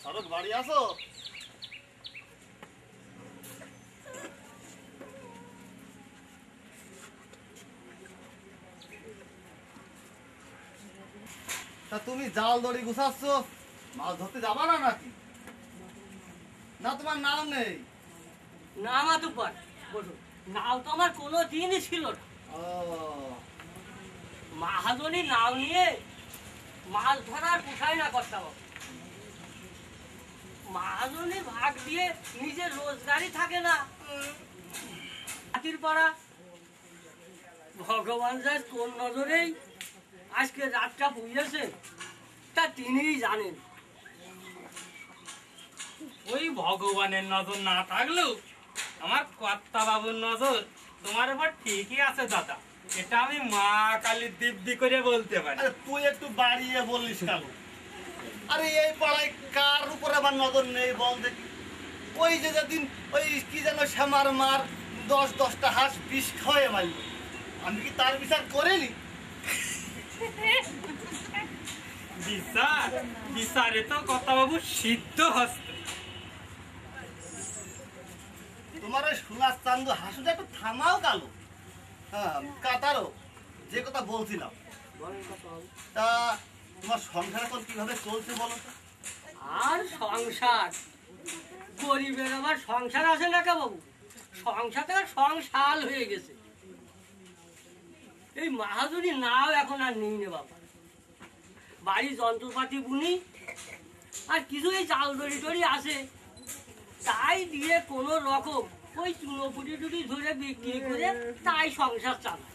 শরৎ বাড়ি আসো। তা তুমি জাল দড়ি গুছাচ্ছ, মাছ ধরতে যাবা না নাকি? না তোমার নাম নেই? না মাতুব্বর, বলুন নাও তো আমার কোনো দিনই ছিল না। ও মাহাজনী নাও নিয়ে মাছ ধরার পোষায় না করতে হবে। মাহাজনী ভাগ দিয়ে নিজের রোজগারই থাকে না। হাতির পাড়া ভগবান যা কোন নজরেই আজকে রাতটা বুঝেছে তা তিনিই জানেন। ওই ভগবানের নজর না থাকলেও আমার কর্তা বাবুর নজর তোমার উপর ঠিকই আছে দাদা, এটা আমি মা কালীর দিব্যি করে বলতে পারি। আরে তুই একটু বাড়িয়ে বলিস কেন? আরে এই পাড়ায় কার উপর আমার নজর নেই বল দেখি? ওই যে যেদিন ওই কি যেন শ্যামার মার 10-10টা হাঁস বিষ খাওয়াই মারল, আমি কি তার বিচার করিনি? বিচার বিচারে তো কর্তা বাবু সিদ্ধ হস্ত। তোমার ওই সোনার চান্দু হাসুটা একটু থামাও কালো। হ্যাঁ কাতারও যে কথা বলছিলাম, তা তোমার সংসার এখন কিভাবে চলছে বলো তো? আর সংসার গরিবের আবার সংসার আছে না কে বাবু? সংসার তো সংসার হয়ে গেছে। এই মাহাজুরি নাও এখন আর নেই নে বাবা। বাড়ি যন্ত্রপাতি বুনি আর কিছু এই চাল দড়ি টড়ি আছে, তাই দিয়ে কোনো রকম ওই চুনো পুটি টুটি ধরে বিক্রি করে তাই সংসার চালায়।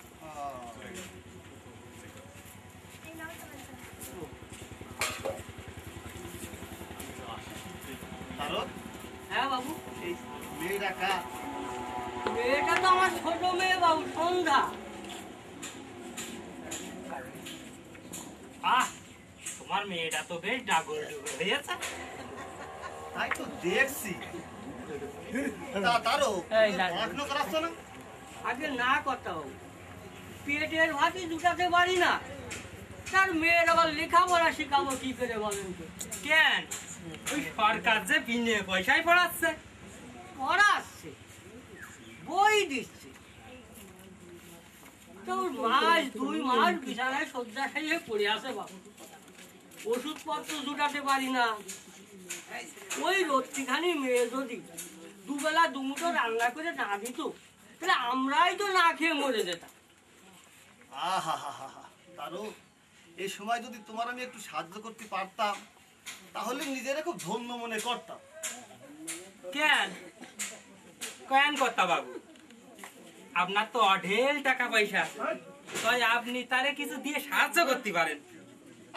হ্যাঁ বাবু, মেয়েটা মেয়েটা তো আমার ছোট মেয়ে বাবু, সন্ধ্যা। আহ, তোমার মেয়েটা তো বেশ ডাগর ডুগর হয়েছে। তাই তো দেখছি। তা তারও পড়াশোনা করাচ্ছ না? আগে না করতে হবে, পেটের ভাতি দুটাতে পারি না, তার মেয়ের আবার লেখাপড়া শিখাবো কি করে বলেন তো? কেন ওই সরকার যে বিনে পয়সায় পড়াচ্ছে? পড়াচ্ছে, বই দিচ্ছে, তো মাস 2 মাস বিছানায় শয্যাশায়ী হয়ে পড়ে আছে বাবু। ওষুধপত্র জুটাতে পারি না। ওই রত্তিখানি মেয়ে যদি দুবেলা দুমুঠো রান্না করে না দিত, তাহলে আমরাই তো না খেয়ে মরে যেতাম। আহা হা হা হা, তারও এই সময় যদি তোমার আমি একটু সাহায্য করতে পারতাম তাহলে নিজেরা খুব ধন্য মনে করতাম। কেন কেন কর্তা বাবু, আপনার তো অঢেল টাকা পয়সা, তাই আপনি তারে কিছু দিয়ে সাহায্য করতে পারেন।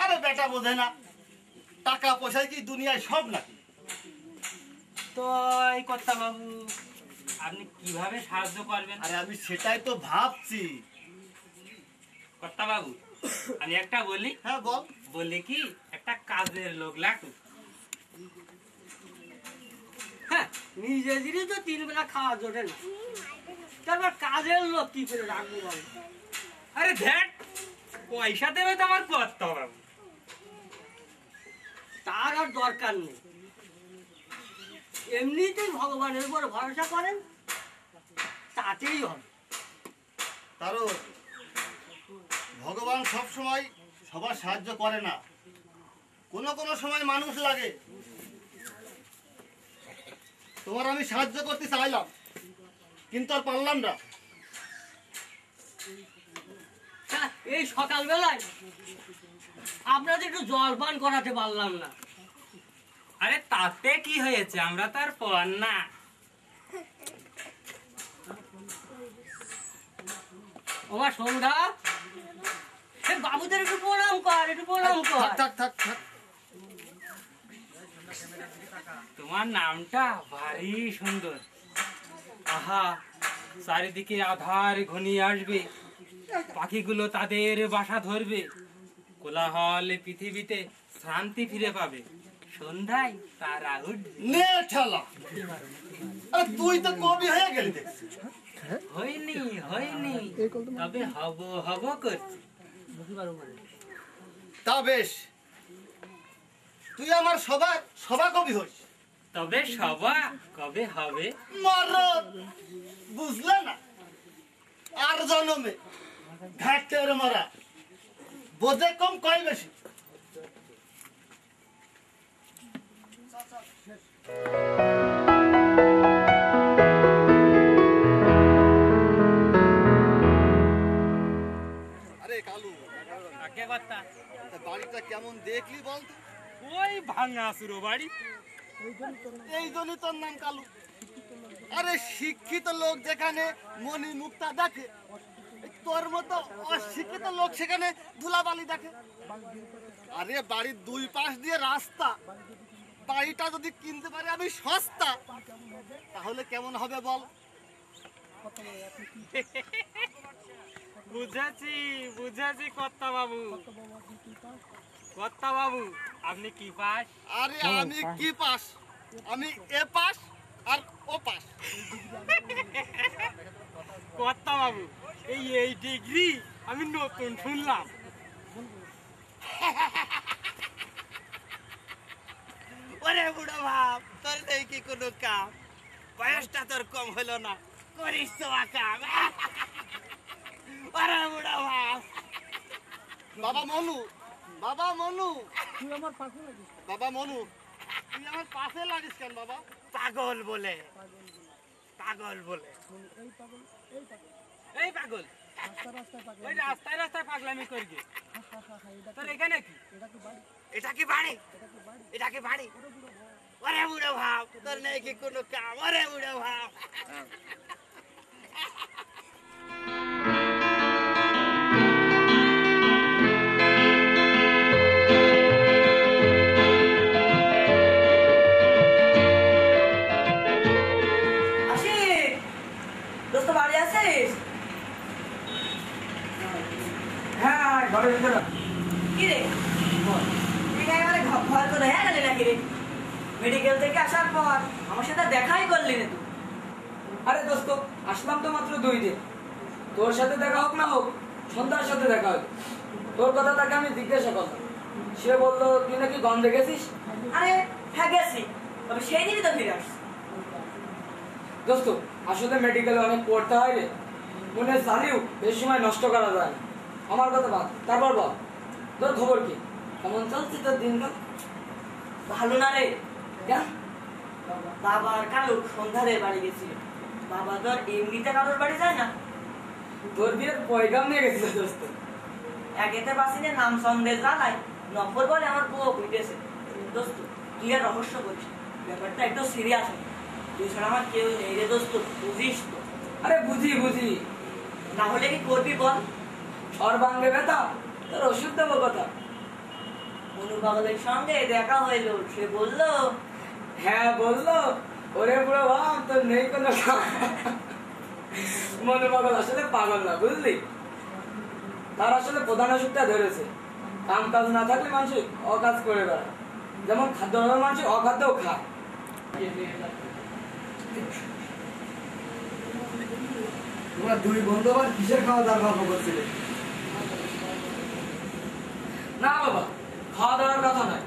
আরে বেটা বোঝে না, টাকা পয়সায় কি দুনিয়ায় সব নাকি? তো এই কর্তা বাবু আপনি কিভাবে সাহায্য করবেন? আরে আমি সেটাই তো ভাবছি। কর্তা বাবু আমি একটা বলি। হ্যাঁ বল। বলি কি, একটা কাজের লোক লাগুক। হ্যাঁ, নিজে জিনিস তো 3 বেলা খাওয়া জোটে না, তারপর কাজের লোক কি করে রাখবো বাবু? আরে দেখ, পয়সা দেবে তো আমার কর্তা বাবু। তার আর দরকার নেই, এমনিতেই ভগবানের উপর ভরসা করেন, তাতেই হবে। তারও ভগবান সব সময় সবার সাহায্য করে না, কোনো কোনো সময় মানুষ লাগে। তোমার আমি সাহায্য করতে চাইলাম কিন্তু আর পারলাম না। এই সকালবেলায় আপনাদের একটু জলপান করাতে পারলাম না। আরে তাতে কি হয়েছে, আমরা তো আর পর না। আমার সন্ধ্যা, বাবুদের একটু প্রণাম কর, একটু প্রণাম কর। থাক থাক থাক। তোমার নামটা ভারী সুন্দর। আহা, চারিদিকে আধার ঘনিয়ে আসবে, পাখিগুলো তাদের বাসা ধরবে, কোলাহল পৃথিবীতে শান্তি ফিরে পাবে, সন্ধ্যায় তারা উঠবে। তুই তো কবি হয়ে গেলি দেখছি। হয়নি হয়নি, তবে হব হব করছি। তা বেশ, তুই আমার সভা কবি হইস। তবে সভা কবে হবে? মরদ বুঝলে না, আর জন্মে ঘাটের মরা বোঝে কম কয় বেশি। আরে কালু, আগে কথা বাড়িটা কেমন দেখলি বলতো? ওই ভাঙা সুরো বাড়ি। এই জন্যই তোর নাম কালু। আরে শিক্ষিত লোক যেখানে মনি মুক্তা দেখে, তোর মতো অশিক্ষিত লোক সেখানে ধুলাবালি দেখে। আরে বাড়ির দুই পাশ দিয়ে রাস্তা, বাড়িটা যদি কিনতে পারি আমি সস্তা, তাহলে কেমন হবে বল? বুঝেছি বুঝেছি কর্তা বাবু। কর্তা বাবু আপনি কি পাস? আরে আমি কি পাস? আমি A pass R O pass. কর্তা বাবু এই ডিগ্রি আমি নতুন শুনলাম। ওরে বুড়ো ভাব, তোর নেই কি কোনো কাম? বয়সটা তোর কম হলো না, করিস তো কাম। ওরে বুড়ো ভাব। বাবা মনু, বাবা মনু, বাবা মনু, তুই আমার পাশে লাগিস কেন বাবা? পাগল বলে, পাগল বলে। এই পাগল ওই রাস্তায় রাস্তায় পাগলামি করবি তোর এখানে কি? এটা কি বাড়ি? এটা কি বাড়ি? ওরে বুড়ো ভাব, তোর নেই কি কোনো কাম? ওরে বুড়ো ভাব। মেডিকেল থেকে আসার পর আমার সাথে দেখাই করলি না তুই। আরে দোস্ত, আসলাম তো মাত্র 2 দিন। তোর সাথে দেখা হোক না হোক, সন্ধ্যার সাথে দেখা হোক। তোর কথা তাকে আমি জিজ্ঞাসা করলাম, সে বললো তুই নাকি গন্ধ দেখেছিস। আরে হ্যাঁ গেছি, তবে সেই দিনই তো ফিরে আসছি। দোস্ত আসলে মেডিকেলে অনেক পড়তে হয় রে, মনে চালিও বেশ সময় নষ্ট করা যায় না। আমার কথা বাদ, তারপর বল তোর খবর কি, কেমন চলছে তোর দিনকাল? ভালো না রে, কেন? বাবার কালু সন্ধ্যারে বাড়ি গেছিল। বাবা তো আর এমনিতে কারোর বাড়ি যায় না। তোর বিয়ের পয়গাম নিয়ে গেছিল দোস্ত। একেতে বাসিনে নাম সন্দেহ জ্বালায়, নফর বলে আমার বউ পিটেছে। দোস্ত তুই আর রহস্য করিস, ব্যাপারটা একটু সিরিয়াস। তুই ছাড়া আমার কেউ নেই রে দোস্ত, বুঝিস তো? আরে বুঝি বুঝি, না হলে কি করবি বল? সর্বাঙ্গে ব্যথা, তোর ওষুধ দেবো কথা। অনুপাগলের সঙ্গে দেখা হইল, সে বললো হ্যাঁ বললো, ওরে বুড়ো ভাব তোর নেই কোনো মনে পাগল আসলে পাগল না, বুঝলি? তার আসলে প্রধান অসুখটা ধরেছে। কাম কাজ না থাকলে মানুষ অকাজ করে বেড়ায়, যেমন খাদ্য মানুষ অখাদ্যও খায়। তোমরা 2 বন্ধু আবার কিসের খাওয়া দাওয়ার গল্প করছিলে? না বাবা, খাওয়া দাওয়ার কথা নয়,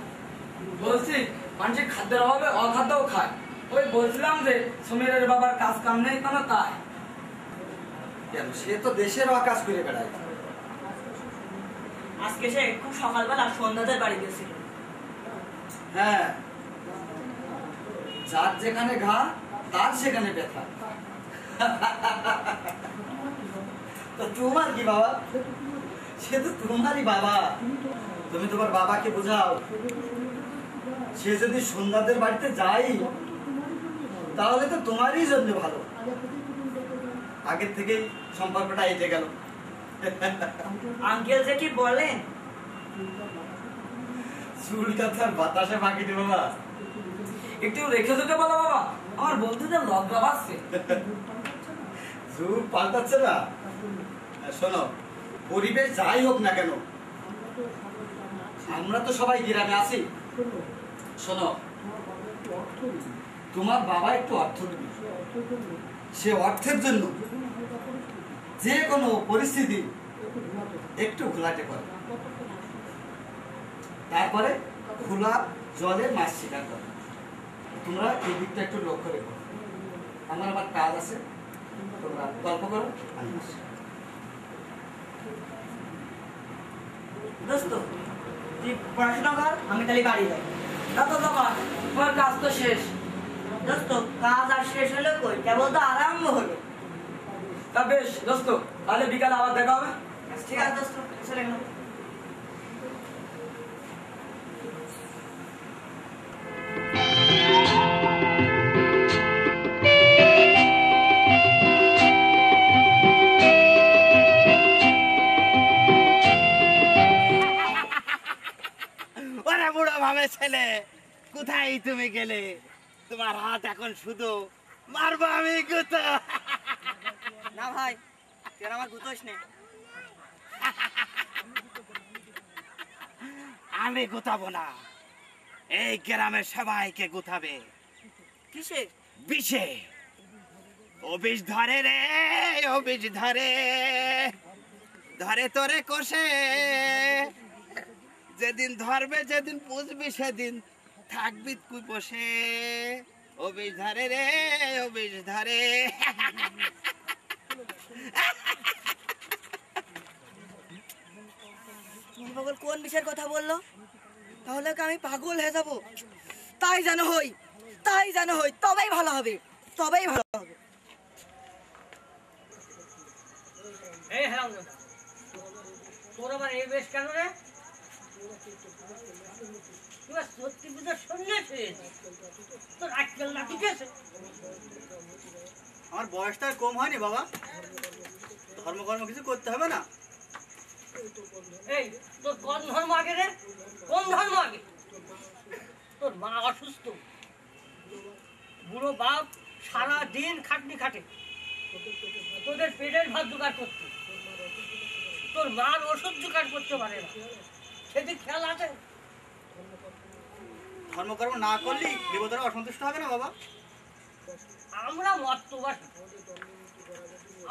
বলছি মানুষের খাদ্যের অভাবে অখাদ্যও খায়। ওই বলছিলাম যে সমীরের বাবার কাজ কাম নেই কোনো, তাই। কেন, সে তো দেশের অকাজ করে বেড়ায়। আজকে সে খুব সকালবেলা সন্ধ্যাদের বাড়ি গেছিল। হ্যাঁ, যার যেখানে ঘা তার সেখানে ব্যথা। তো তোমার কি বাবা? সে তো তোমারই বাবা, তুমি তোমার বাবাকে বোঝাও। সে যদি সন্ধ্যাদের বাড়িতে যাই তাহলে তো তোমারই জন্য ভালো। আগের থেকেই সম্পর্কটা এসে গেল। আঙ্কেল যে কি বলেন, চুলটা তার বাতাসে ফাঁকি দেবো বাবা। একটু রেখে দিতে বলো বাবা, আমার বন্ধুদের লজ্জা পাচ্ছে। যুগ পাল্টাচ্ছে না। শোনো, পরিবেশ যাই হোক না কেন, আমরা তো সবাই গ্রামে আছি। শোনো, তোমার বাবা একটু অর্থনীতি, সে অর্থের জন্য যে কোনো পরিস্থিতি একটু ঘোলাটে করে, তারপরে খোলা জলে মাছ শিকার করে। তোমরা এই দিকটা একটু লক্ষ্য রেখো। আমার আবার কাজ আছে, তোমরা গল্প করো, আমি আসি। দোস্ত তুই পড়াশোনা কর, আমি তাহলে বাড়ি যাই। দাদা তোমার তোমার কাজ তো শেষ। দোস্ত কাজ আর শেষ হলো কই, কেবল তো আরম্ভ হলো। তা বেশ দোস্ত, তাহলে বিকালে আবার দেখা হবে। ঠিক আছে দোস্ত, চলে গেলাম। ওরে বুড়ো ভাবে ছেলে, কোথায় তুমি গেলে? তোমার হাত এখন শুধু মারবো আমি গুতো। না ভাই, তুই আমার গুতোস নে। আমি গুতাবো না, এই গ্রামের সবাইকে গুতাবে। কিসে? বিষে। ও বিষ ধরে রে, ও বিষ ধরে, ধরে তোরে কষে। যেদিন ধরবে, যেদিন বুঝবি, সেদিন থাকবি তুই বসে। ও বিষ ধরে রে, ও বিষ ধরে। তুমি পাগল কোন বিষয়ের কথা বললো? তাহলে কি আমি পাগল হয়ে যাবো? তাই যেন হই, তাই যেন হই, তবেই ভালো হবে, তবেই ভালো হবে। এই হ্যাঁ দাদা, তোর আবার এই বেশ কেন রে? তুই সত্যি বুঝে শুনেছিস? তোর আজকাল না ঠিক আছে? আমার বয়সটা কম হয়নি বাবা, ধর্মকর্ম কিছু করতে হবে না? এই তোর কোন ধর্ম আগে রে? কোন ধর্ম আগে? তোর মা অসুস্থ, বুড়ো বাপ সারা দিন খাটনি খাটে তোদের পেটের ভাত জোগাড় করতে। তোর মার ওষুধ জোগাড় করতে পারে না, সেদিক খেয়াল আছে? ধর্মকর্ম না করলে দেবতারা অসন্তুষ্ট হবে না বাবা? আমরা মর্তবাসী,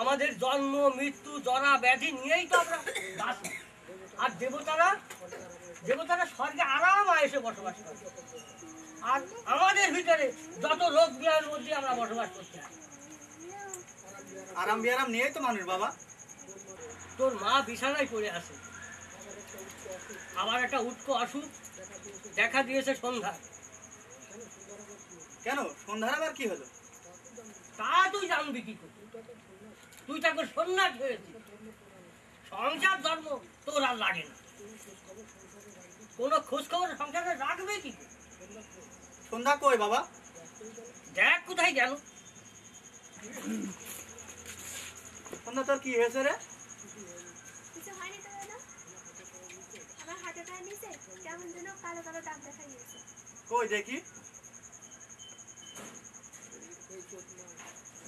আমাদের জন্ম মৃত্যু জরা ব্যাধি নিয়েই তো আমরা বাঁচি। আর দেবতারা, দেবতারা স্বর্গে আরাম এসে বসবাস করে। আর আমাদের ভিতরে যত রোগ ব্যাধির মধ্যে আমরা বসবাস করতে হয়। আরাম বিয়ারাম নিয়েই তো মানুষ বাবা। তোর মা বিছানায় পড়ে আছে, আবার একটা উটকো অসুখ দেখা দিয়েছে সন্ধ্যা। কেন, সন্ধ্যার আবার কি হলো? তা তুই জানবি কি করে? তুই তাকে সন্ন্যাস হয়েছিস, সংসার ধর্ম তোর আর লাগে না। কোনো খোঁজ খবর সংসারে রাখবে কি করে? সন্ধ্যা কই বাবা? দেখ কোথায় গেল। সন্ধ্যা তোর কি হয়েছে রে? কিছু হয়নি তো দাদা, আমার হাতে পায়ে নিচে কেমন যেন কালো কালো দাগ দেখা গিয়েছে। কই দেখি।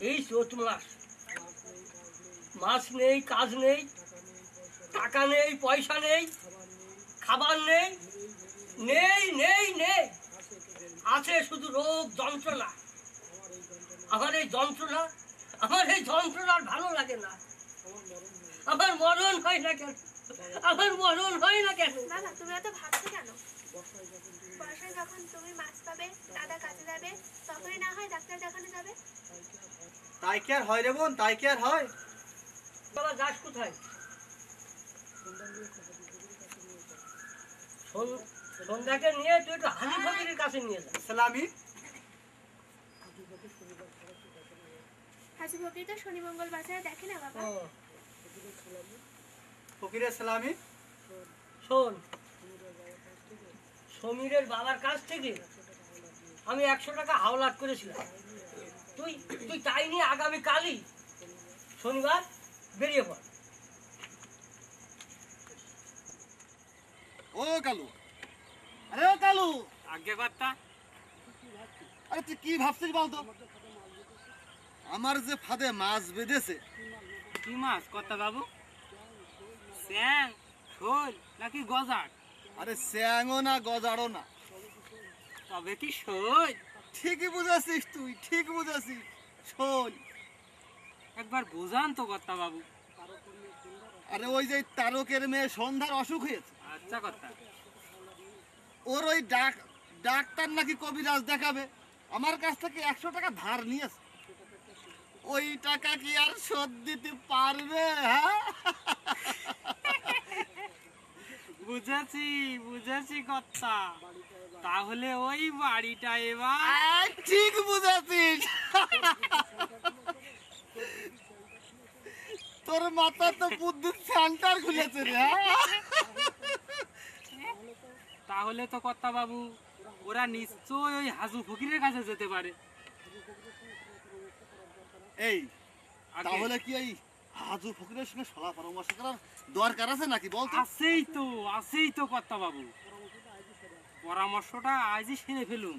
এই চৈত মাস, মাছ নেই, কাজ নেই, টাকা নেই, পয়সা নেই, খাবার নেই, নেই নেই নেই, আছে শুধু রোগ যন্ত্রণা। আমার এই যন্ত্রণা, আমার এই যন্ত্রণা আর ভালো লাগে না। আমার মরণ হয় না কেন? আমার মরণ হয় না কেন? বাবা তুমি এত ভাবছো কেন? বর্ষায় যখন তুমি মাছ পাবে, দাদা কাজে যাবে, তখনই না হয় ডাক্তার দেখানো যাবে। তাই কি আর হয় রে বোন, তাই কি আর হয়? বাবা যাস কোথায়? সন্ধ্যাকে নিয়ে তুই একটু হাজি ফকিরের কাছে নিয়ে যা। সালামি। হাজি ফকির তো শনি মঙ্গল বাজারে দেখে না বাবা। ফকিরের সালামি। শোন, সমীরের বাবার কাছ থেকে আমি 100 টাকা হাওলাত করেছিলাম। তুই তুই তাই নিয়ে আগামী কালই শনিবার বেরিয়ে পড়। ও কালু, আরে ও কালু, আগে কর্তা। আরে তুই কি ভাবছিস বলতো? আমার যে ফাঁদে মাছ বেঁধেছে, কি মাছ কর্তা বাবু? স্যাং, শোল নাকি গজার? আরে স্যাংও না গজাড়ও না। তবে কি শোল? ঠিকই বুঝাছিস তুই, ঠিক বুঝাছিস, শোল। একবার বোঝান তো কর্তা বাবু। আরে ওই যে তারকের মেয়ে সন্ধ্যার অসুখ হয়েছে, আচ্ছা কর্তা। ওর ওই ডাক্তার নাকি কবিরাজ দেখাবে, আমার কাছ থেকে 100 টাকা ধার নিয়েছে। ওই টাকা কি আর শোধ দিতে পারবে? হ্যাঁ, বুঝেছি বুঝেছি কর্তা, তাহলে ওই বাড়িটা এবার ঠিক বুঝেছিস। তোর মাথা তো বুদ্ধির সেন্টার খুলেছে রে। তাহলে তো কর্তা বাবু ওরা নিশ্চয় ওই হাজু ফকিরের কাছে যেতে পারে। এই তাহলে কি এই হাজু ফকিরের সঙ্গে সলা পরামর্শ করার দরকার আছে নাকি বল? আছেই তো কর্তা বাবু, পরামর্শটা আজই সেরে ফেলুন।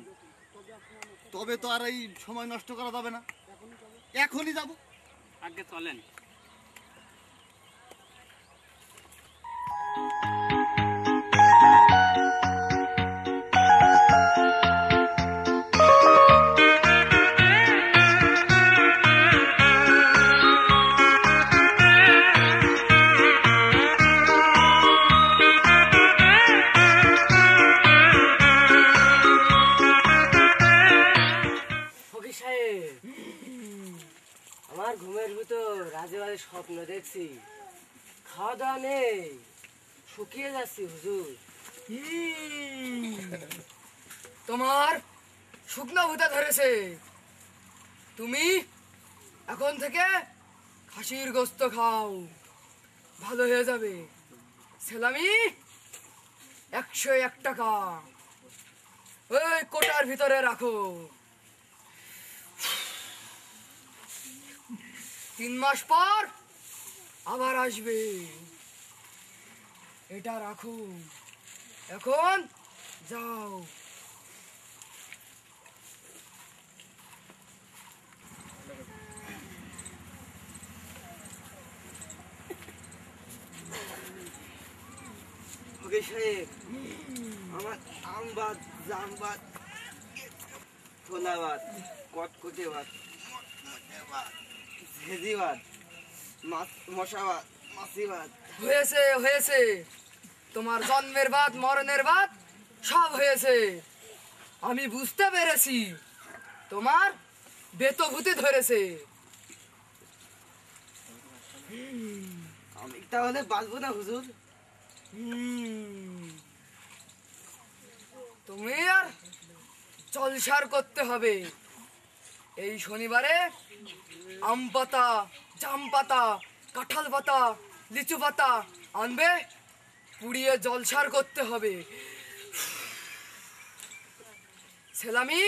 তবে তো আর এই সময় নষ্ট করা যাবে না, এখনই যাব। আগে চলেন। ফকির সাহেব, আমার ঘুমের ভিতর রাজে বাজে স্বপ্ন দেখছি, খাওয়া দাওয়া নেই, শুকিয়ে যাচ্ছি হুজুর। তোমার শুকনো ভূতা ধরেছে, তুমি এখন থেকে খাসির গোস্ত খাও, ভালো হয়ে যাবে। সেলামি 101 টাকা ওই কোটার ভিতরে রাখো, 3 মাস পর আবার আসবে, এটা রাখো, এখন যাও। ফকির সাহেব, আমার আম ভাত, জাম ভাত, ছোলা ভাত, কটকটে ভাত, ভেজি ভাত, মশা ভাত, মাছি ভাত। হয়েছে হয়েছে, তোমার জন্মের ভাত মরণের ভাত সব হয়েছে। আমি বুঝতে পেরেছি তোমার বেতভূতি ধরেছে। আমি তাহলে বাঁচবো না হুজুর? তুমি আর জলসার করতে হবে। এই শনিবারে আম পাতা, জাম পাতা, কাঁঠাল পাতা, লিচু পাতা আনবে, পুড়িয়ে জলসার করতে হবে। সেলামি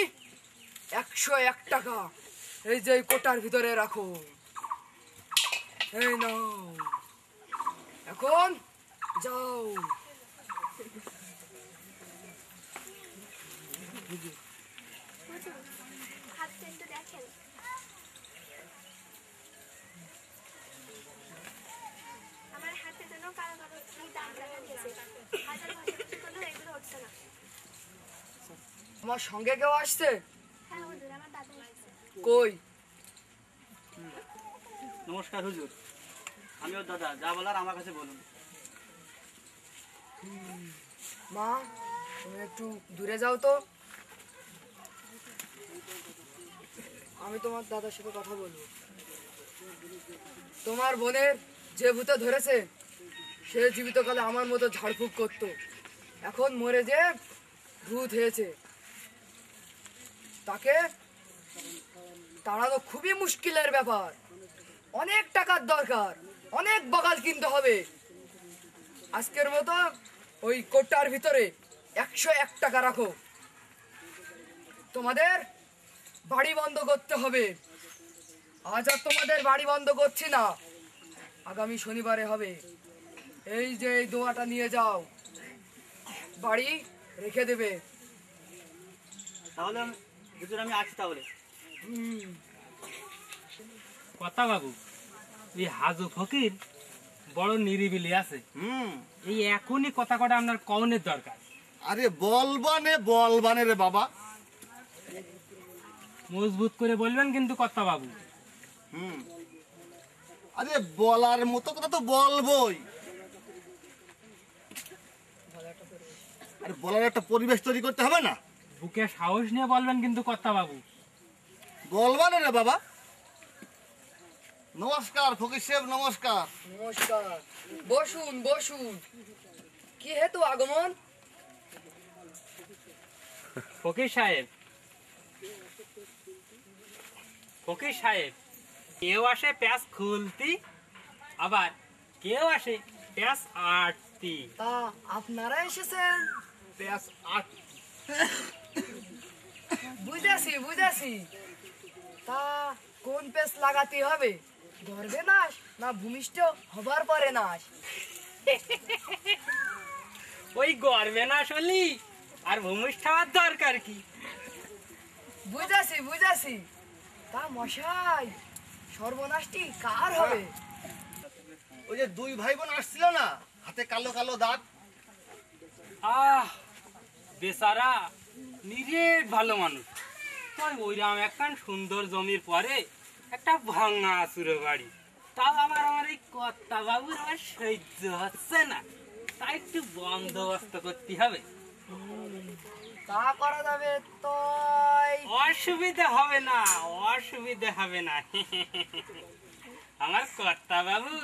101 টাকা এই যে কোটার ভিতরে রাখো, এই নাও, এখন যাও। হুজুর, হাতটা একটু দেখেন। আমার হাতে যেন কারো কারো কি দাগ দেখা দিয়েছে, হাজার ঘষাঘষি করলেও এগুলো হচ্ছে না। তোমার সঙ্গে কেউ আসছে? হ্যাঁ হুজুর, আমার দাদা এসেছে। কই? নমস্কার হুজুর, আমি ওর দাদা, যা বলার আমার কাছে বলুন। মা, তুমি একটু দূরে যাও তো, আমি তোমার দাদার সাথে কথা বলবো। তোমার বোনের যে ভূতে ধরেছে সে জীবিতকালে আমার মতো ঝাড়ফুঁক করতো, এখন মরে যে ভূত হয়েছে, তাকে তাড়ানো খুবই মুশকিলের ব্যাপার। অনেক টাকার দরকার, অনেক বগাল কিনতে হবে। আজকের মতো ওই কোটার ভিতরে 101 টাকা রাখো। তোমাদের বাড়ি বন্ধ করতে হবে। আজ আর তোমাদের বাড়ি বন্ধ করছি না, আগামী শনিবারে হবে। এই যে এই দোয়াটা নিয়ে যাও, বাড়ি রেখে দেবে। তাহলে হুজুর আমি আসছি তাহলে। কর্তা বাবু, এই হাজু ফকির বড় নিরিবিলি আছে, এই এখনই কথা কটা আপনার কমনের দরকার। আরে বলবানে রে বাবা, মজবুত করে বলবেন কিন্তু কর্তা বাবু। আরে বলার মতো কথা তো বলবোই, আরে বলার একটা পরিবেশ তৈরি করতে হবে না? বুকে সাহস নিয়ে বলবেন কিন্তু কর্তা বাবু। বলবা না রে বাবা। নমস্কার ফকির সাহেব, নমস্কার। নমস্কার, বসুন বসুন। কি হেতু আগমন? ফকির সাহেব, ফকির সাহেব, কেউ আসে প্যাঁচ খুলতি, আবার কেউ আসে প্যাঁচ আটতি। তা আপনারা এসেছেন? প্যাঁচ আট। বুঝেছি বুঝেছি। তা কোন পেস লাগাতে হবে? গর্ভে নাশ না ভূমিষ্ঠ হবার পরে নাশ? ওই গর্বে না শুনলি আর ভূমিষ্ঠ হওয়ার দরকার কি? বুঝেছি বুঝেছি। তা মশাই, সর্বনাশটি কার হবে? ওই যে দুই ভাই বোন আসছিল না, হাতে কালো কালো দাগ। আহ, বেচারা নিরেট ভালো মানুষ। তাই ওইরাম একখান সুন্দর জমির পরে একটা ভাঙা চুরো বাড়ি। তাও আমার এই কর্তা বাবুর আমার সহ্য হচ্ছে না, তাই একটু বন্দোবস্ত করতে হবে। তা করা যাবে তো? অসুবিধা হবে না, অসুবিধা হবে না। আমার কর্তা বাবু